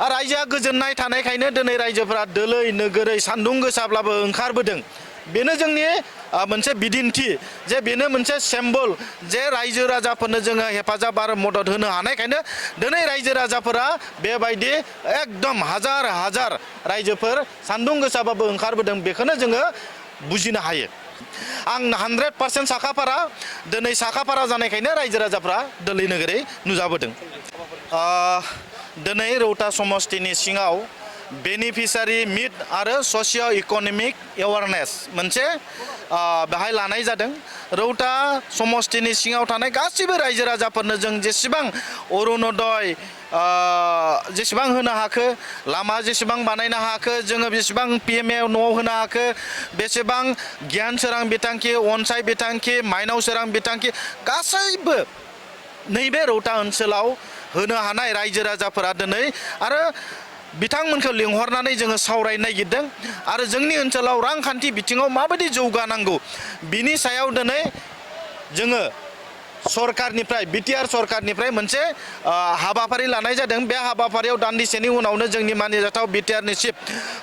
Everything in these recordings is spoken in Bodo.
रायजोआ गोजोननाय थानायखायनो दिनै रायजोफोरा दोलै नोगोरै सान्दुं गोसाब्लाबो ओंखारबोदों। बेनो जोंनि मोनसे बिदिन्थि जे बेनो मोनसे सिम्बल जे रायजो राजाफोरनो जोङो हेफाजाब आरो मदद होनो हानायखायनो दिनै रायजो राजाफोरा बेबायदि एकदम हाजार हाजार रायजोफोर सान्दुं गोसाबाबो ओंखारबोदों बेखौनो जोङो बुजिनो हायो। आं 100% साखाफारा दिनै साखाफारा जानायखायनो रायजो राजाफ्रा दोलै नोगोरै नुजाबोदों। दिनै रौता समष्टिनि सिङाव बेनिफिसारि मिट आरो ससिय' इक'नमिक एवारनेस मोनसे बेहाय लानाय जादों। रौता समष्टिनि सिङाव थानाय गासैबो रायजो राजाफोरनो जों जेसेबां अरुणोदय जेसेबां होनो हाखो, लामा जेसेबां बानायनो हाखो, जोङो बेसेबां PMA न'आव होनो हाखो, बेसेबां गियान सोरां बिथांखि, अनसाय बिथांखि, माइनाव सोरां बिथांखि गासैबो नैबे रौता ओनसोलाव होनो हानाय रायजो राजाफोरा दिनै आरो बिथांमोनखौ लिंहरनानै जोङो सावरायनो नागिरदों आरो जोंनि ओनसोलाव रांखान्थि बिथिङाव माबायदि जौगानांगौ बिनि सायाव दिनै जोङो सरकारनिफ्राय BTR सरकारनिफ्राय मोनसे हाबाफारि लानाय जादों। बे हाबाफारियाव दान्दिसेनि उनावनो जोंनि मानिजाथाव BTRनि चिफ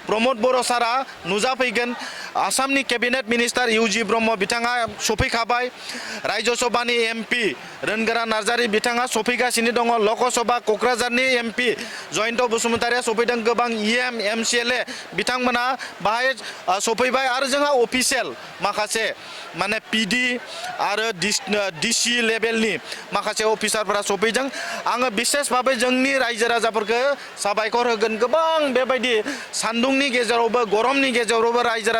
प्रमद बर' सारा नुजाफैगोन। आसामनि केबिनेट मिनिस्टार UG ब्रह्म बिथाङा सफैखाबाय। रायजो सभानि MP रोनगोरा नार्जारि बिथाङा सफैगासिनो दङ। लकसभा क'क्राझारनि MP जयन्त बसुमतारिया सफैदों। गोबां EM MCLA बिथांमोना बाहाय सफैबाय आरो जोंहा अफिसियेल माखासे माने PD आरो DC लेभेलनि माखासे अफिसारफोरा सफैदों। आङो बिसेस भाबै जोंनि रायजो राजाफोरखौ साबायखर होगोन। गोबां बेबायदि सान्दुंनि गेजेरावबो गरमनि गेजेरावबो रायजो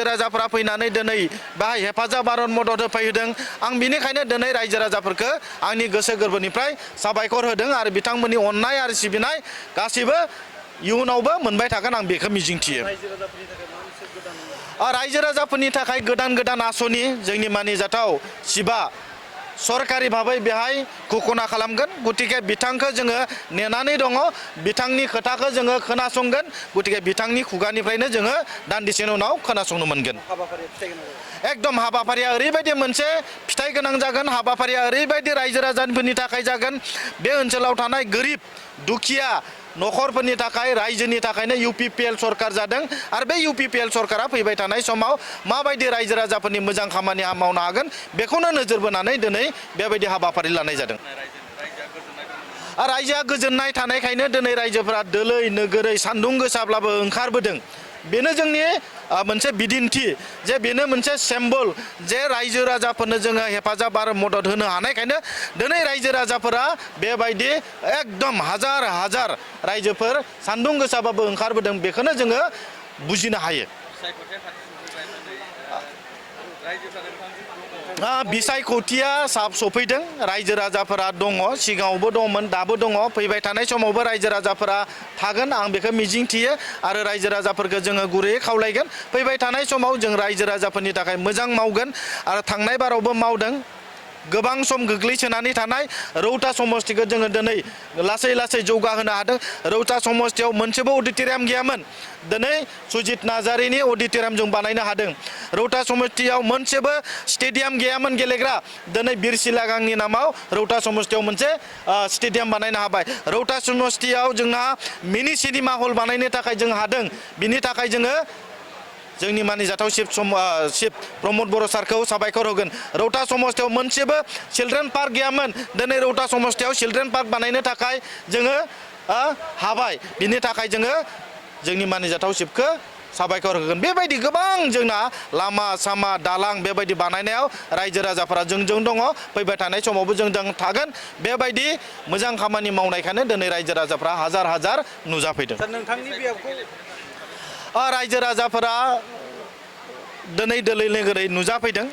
राजाफोरा फैनानै दिनै बाहाय हेफाजाब आरो मदद होफैदों। आं बिनिखायनो दिनै रायजो राजाफोरखौ आंनि गोसो गोरबोनिफ्राय साबायखर होदों आरो बिथांमोननि अननाय आरो सिबिनाय गासिबो इयुनावबो मोनबाय थागोन आं बेखौ मिजिंथियो। रायजो राजाफोरनि थाखाय गोदान आसनि जोंनि मानिजाथाव चिफआ सरकारि भाबै बेहाय घोषणा खालामगोन। गतिके बिथांखौ जोङो नेनानै दङ। बिथांनि खोथाखौ जोङो खोनासंगोन। गतिके बिथांनि खुगानिफ्रायनो जोङो दान्दिसेनि उनाव खोनासंनो मोनगोन। एकदम हाबाफारिया ओरैबायदि मोनसे फिथाइ गोनां जागोन। हाबाफारिया ओरैबायदि रायजो राजाफोरनि थाखाय जागोन। बे ओनसोलाव थानाय गोरिब दुखिया नखरफोरनि थाखाय रायजोनि थाखायनो UPPL सरकार जादों आरो बे UPPL सरकारा फैबाय थानाय समाव माबायदि रायजो राजाफोरनि मोजां खामानि मावनो हागोन बेखौनो नोजोर बोनानै दिनै बेबायदि हाबाफारि लानाय जादों। रायजोआ गोजोननाय थानायखायनो दिनै रायजोफोरा दोलै नोगोरै सान्दुं गोसाब्लाबो ओंखारबोदों। बेनो जोंनि मोनसे बिदिन्थि जे बेनो मोनसे सिम्बल जे रायजो राजाफोरनो जोङो हेफाजाब आरो मदद होनो हानायखायनो दिनै रायजो राजाफोरा बेबायदि एकदम हाजार हाजार रायजोफोर सान्दुं गोसाबाबो ओंखारबोदों बेखौनो जोङो बुजिनो हायो। बिसायख'थिया सफैदों। रायजो राजाफोरा दङ, सिगाङावबो दंमोन, दाबो दङ, फैबाय थानाय समावबो रायजो राजाफोरा थागोन आं बेखौ मिजिंथियो आरो रायजो राजाफोरखौ जोङो गुरैयै खावलायगोन। फैबाय थानाय समाव जों रायजो राजाफोरनि थाखाय मोजां मावगोन आरो थांनाय बारावबो मावदों। गोबां सम गोग्लैसोनानै थानाय रौता समष्टिखौ जोङो दिनै लासै लासै जौगाहोनो हादों। रौता समष्टियाव मोनसेबो अडिट'रियाम गैयामोन। दिनै सुजित नार्जारिनि अडिट'रियाम जों बानायनो हादों। रौता समष्टियाव मोनसेबो स्टेडियाम गैयामोन गेलेग्रा। दिनै बिरसिला गांनि नामाव रौता समष्टियाव मोनसे स्टेडियाम बानायनो हाबाय। रौता समष्टियाव जोंहा मिनि सिनेमा हल बानायनो थाखाय जों हादों। बिनि थाखाय जोङो जोंनि मानिजाथाव चिफ प्रमद बर' सारखौ साबायखर होगोन। रौता समष्टियाव मोनसेबो चिल्ड्रेन पार्क गैयामोन। दिनै रौता समष्टियाव चिल्ड्रेन पार्क बानायनो थाखाय जोङो हाबाय। बिनि थाखाय जोङो जोंनि मानिजाथाव चिफखौ साबायखर होगोन। बेबायदि गोबां जोंना लामा सामा दालां बेबायदि बानायनायाव रायजो राजाफोरा जोंजों दङ। फैबाय थानाय समावबो जोंजों थागोन। बेबायदि मोजां खामानि मावनायखायनो दिनै रायजो राजाफ्रा हाजार हाजार नुजाफैदों। नोंथांनि बियाबखौ रायजो राजाफोरा दिनै दोलै नोगोरै नुजाफैदों